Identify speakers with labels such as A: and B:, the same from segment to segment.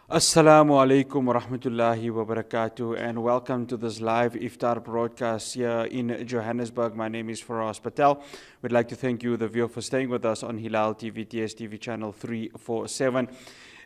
A: Assalamu alaikum wa rahmatullahi wa barakatuh, and welcome to this live iftar broadcast here in Johannesburg. My name is Fleurhof Patel. We'd like to thank you, the viewer, for staying with us on Hilaal TV, TSTV channel 347.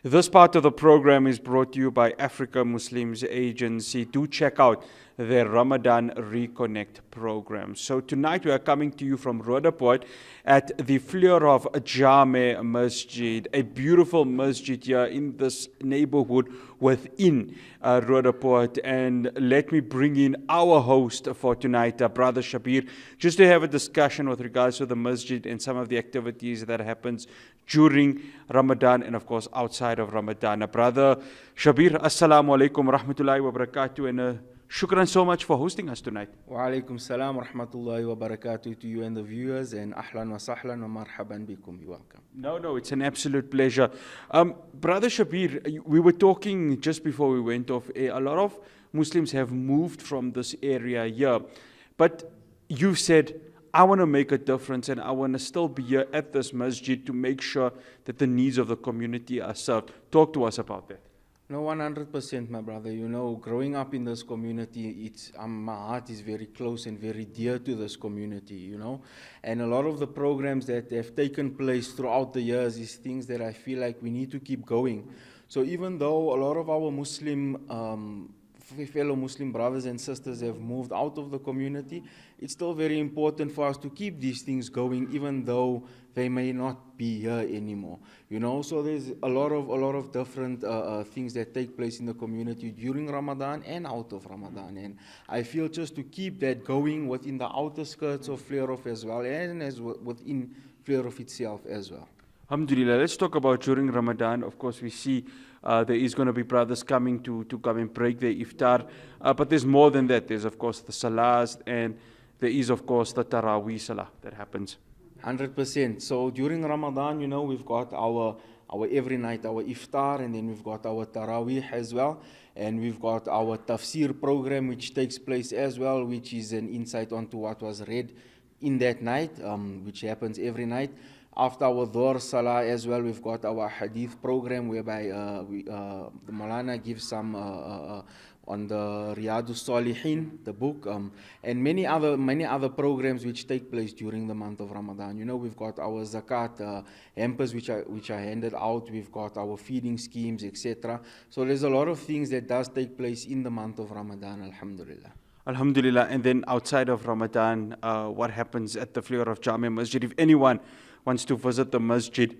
A: This part of the program is brought to you by Africa Muslims Agency. Do check out their Ramadan Reconnect program. So tonight we are coming to you from Roodepoort at the Fleurhof Jaame Masjid, a beautiful masjid here in this neighborhood within Roodepoort. And let me bring in our host for tonight, Brother Shabir, just to have a discussion with regards to the masjid and some of the activities that happens during Ramadan and of course outside of Ramadan. Brother Shabir, assalamu alaikum wa rahmatullahi wa barakatuh, and shukran so much for hosting us tonight.
B: Wa alaikum salam wa rahmatullahi wa barakatuh to you and the viewers, and ahlan wa sahlan wa marhaban bikum. You're welcome.
A: No, it's an absolute pleasure. Brother Shabir, we were talking just before we went off air. A lot of Muslims have moved from this area here, but you said, I want to make a difference and I want to still be here at this masjid to make sure that the needs of the community are served. Talk to us about that.
B: No, 100%, my brother. You know, growing up in this community, my heart is very close and very dear to this community, you know. And a lot of the programs that have taken place throughout the years is things that I feel like we need to keep going. So even though a lot of our fellow Muslim brothers and sisters have moved out of the community, it's still very important for us to keep these things going, even though they may not be here anymore. You know, so there's a lot of different things that take place in the community during Ramadan and out of Ramadan. And I feel just to keep that going within the outer skirts of Fleurhof as well, and as within Fleurhof itself as well.
A: Alhamdulillah. Let's talk about during Ramadan. Of course, we see there is going to be brothers coming to come and break their iftar. But there's more than that. There's, of course, the salahs, and there is, of course, the Taraweeh salah that happens.
B: 100%. So during Ramadan, you know, we've got our every night, our iftar, and then we've got our Taraweeh as well. And we've got our tafsir program, which takes place as well, which is an insight onto what was read in that night, which happens every night. After our Dhuhr Salah as well, we've got our Hadith program whereby the Maulana gives some on the Riyadus Salihin, the book, and many other programs which take place during the month of Ramadan. You know, we've got our Zakat hampers which are handed out. We've got our feeding schemes, etc. So there's a lot of things that does take place in the month of Ramadan, alhamdulillah.
A: Alhamdulillah. And then outside of Ramadan, what happens at the Fleurhof Jaame Masjid? If anyone wants to visit the masjid,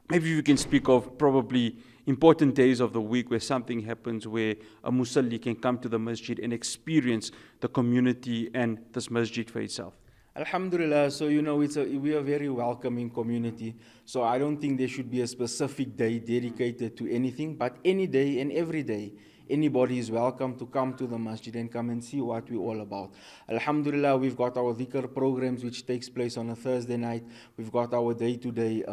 A: maybe you can speak of probably important days of the week where something happens, where a musalli can come to the masjid and experience the community and this masjid for itself.
B: Alhamdulillah. So, you know, we are a very welcoming community. So I don't think there should be a specific day dedicated to anything, but any day and every day, anybody is welcome to come to the masjid and come and see what we're all about. Alhamdulillah, we've got our dhikr programs which takes place on a Thursday night. We've got our day-to-day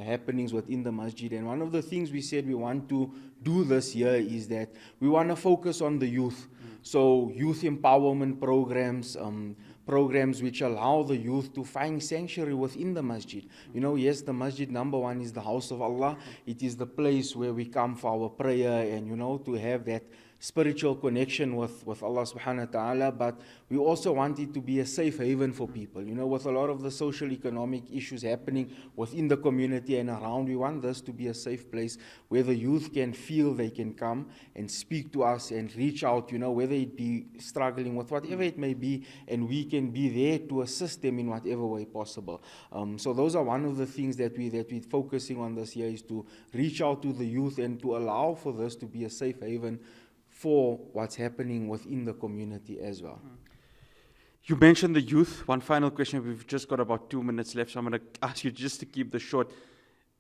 B: happenings within the masjid. And one of the things we said we want to do this year is that we want to focus on the youth. So youth empowerment programs, programs which allow the youth to find sanctuary within the masjid. You know, yes, the masjid, number one, is the house of Allah. It is the place where we come for our prayer and, you know, to have that spiritual connection with Allah subhanahu wa ta'ala, but we also want it to be a safe haven for people. You know, with a lot of the social economic issues happening within the community and around, we want this to be a safe place where the youth can feel they can come and speak to us and reach out, you know, whether it be struggling with whatever it may be, and we can be there to assist them in whatever way possible. So those are one of the things that we're focusing on this year, is to reach out to the youth and to allow for this to be a safe haven for what's happening within the community as well.
A: You mentioned the youth. One final question. We've just got about 2 minutes left, so I'm going to ask you just to keep this short.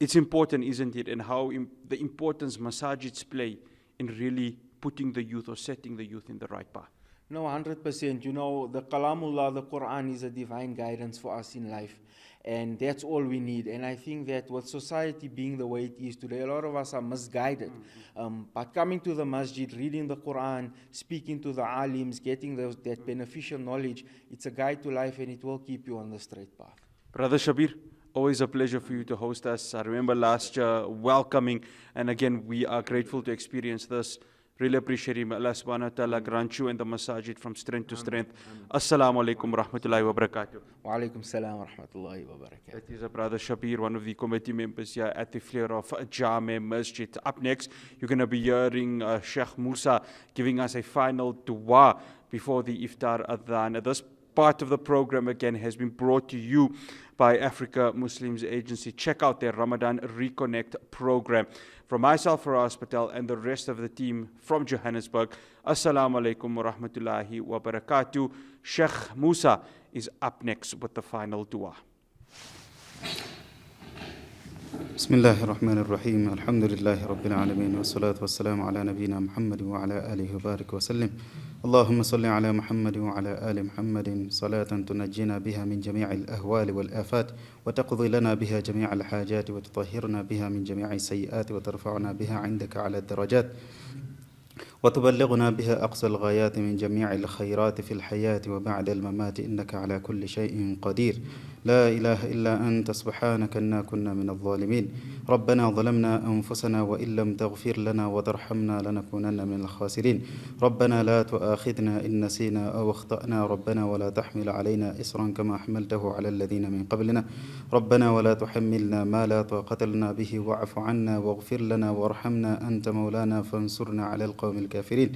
A: It's important, isn't it, and how the importance masajids play in really putting the youth or setting the youth in the right path.
B: No, 100%. You know, the Kalamullah, the Quran, is a divine guidance for us in life. And that's all we need. And I think that with society being the way it is today, a lot of us are misguided. But coming to the masjid, reading the Quran, speaking to the alims, getting that beneficial knowledge, it's a guide to life, and it will keep you on the straight path.
A: Brother Shabir, Always a pleasure for you to host us. I remember last year welcoming, and again, we are grateful to experience this. Really appreciate him. Allah subhanahu wa ta'ala grant you and the masajid from strength to strength. Assalamu alaikum wa rahmatullahi wa barakatuh.
B: Wa alaikum salam wa rahmatullahi wa barakatuh.
A: That is a brother Shabir, one of the committee members here at the Fleurhof Jaame Masjid. Up next, you're going to be hearing Sheikh Musa giving us a final dua before the iftar adhan. This part of the program again has been brought to you by Africa Muslims Agency. Check out their Ramadan Reconnect program. From myself, Fleurhof Patel, and the rest of the team from Johannesburg, Assalamu alaikum wa rahmatullahi wa barakatuh. Sheikh Musa is up next with the final dua.
C: بسم الله الرحمن الرحيم الحمد لله رب العالمين والصلاة والسلام على نبينا محمد وعلى آله وبارك وسلم اللهم صل على محمد وعلى آل محمد صلاة تنجينا بها من جميع الأهوال والآفات وتقضي لنا بها جميع الحاجات وتطهرنا بها من جميع السيئات وترفعنا بها عندك على الدرجات وتبلغنا بها أقصى الغايات من جميع الخيرات في الحياة وبعد الممات إنك على كل شيء قدير لا إله إلا أنت سبحانك إنا كنا من الظالمين ربنا ظلمنا أنفسنا وإن لم تغفر لنا وترحمنا لنكونن من الخاسرين ربنا لا تؤاخذنا إن نسينا أو أخطأنا ربنا ولا تحمل علينا إصرا كما حملته على الذين من قبلنا ربنا ولا تحملنا ما لا طاقة لنا به واعف عنا واغفر لنا وارحمنا أنت مولانا فانصرنا على القوم الكافرين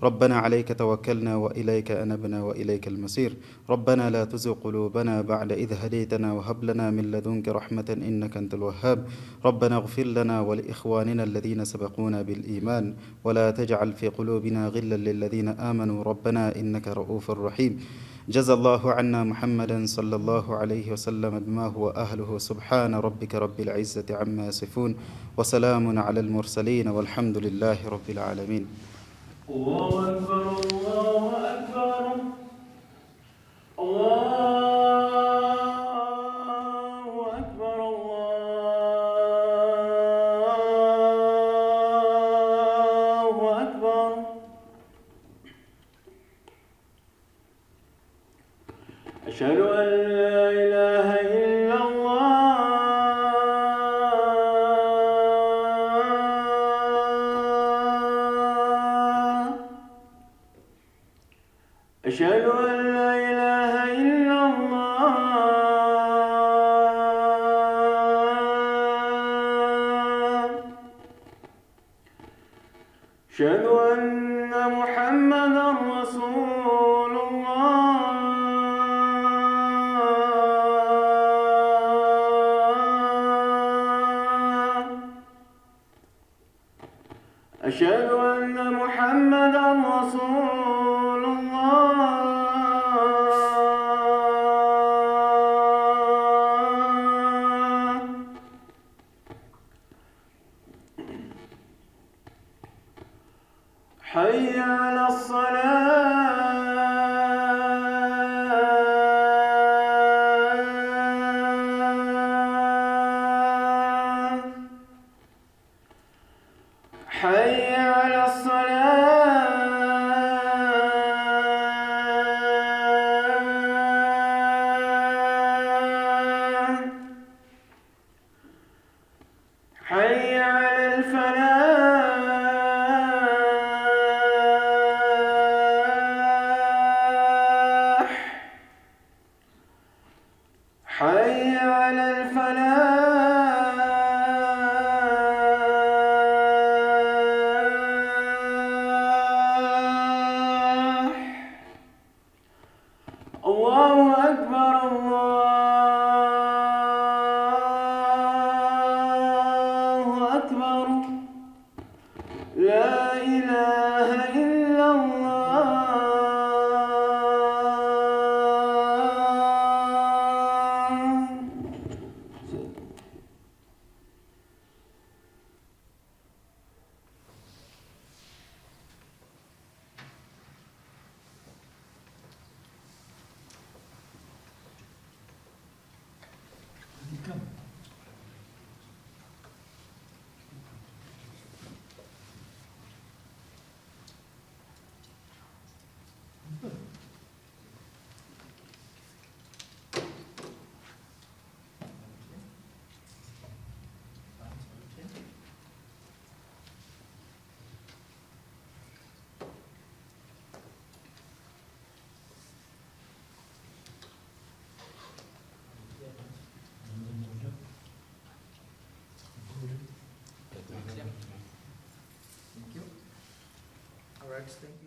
C: ربنا عليك توكلنا وإليك أنبنا وإليك المصير ربنا لا تزغ قلوبنا بعد إذ هديتنا وهب لنا من لدنك رحمة إنك أنت الوهاب ربنا اغفر لنا ولإخواننا الذين سبقونا بالإيمان ولا تجعل في قلوبنا غلا للذين آمنوا ربنا إنك رؤوف رحيم جزى الله عنا محمدا صلى الله عليه وسلم بما هو أهله سبحان ربك رب العزة عما يصفون وسلام على المرسلين والحمد لله رب العالمين
D: الله أكبر الله أكبر الله أكبر الله أكبر أشهد أن لا إله إلا الله أشهد أن لا إله إلا الله أشهد أن محمدا رسول الله أشهد أن محمدا رسول الله حي على الصلاة حي على الصلاة حي على الفلاح حي على الفلاح الله أكبر الله أكبر لا إله إلا الله
E: guys. Thank you.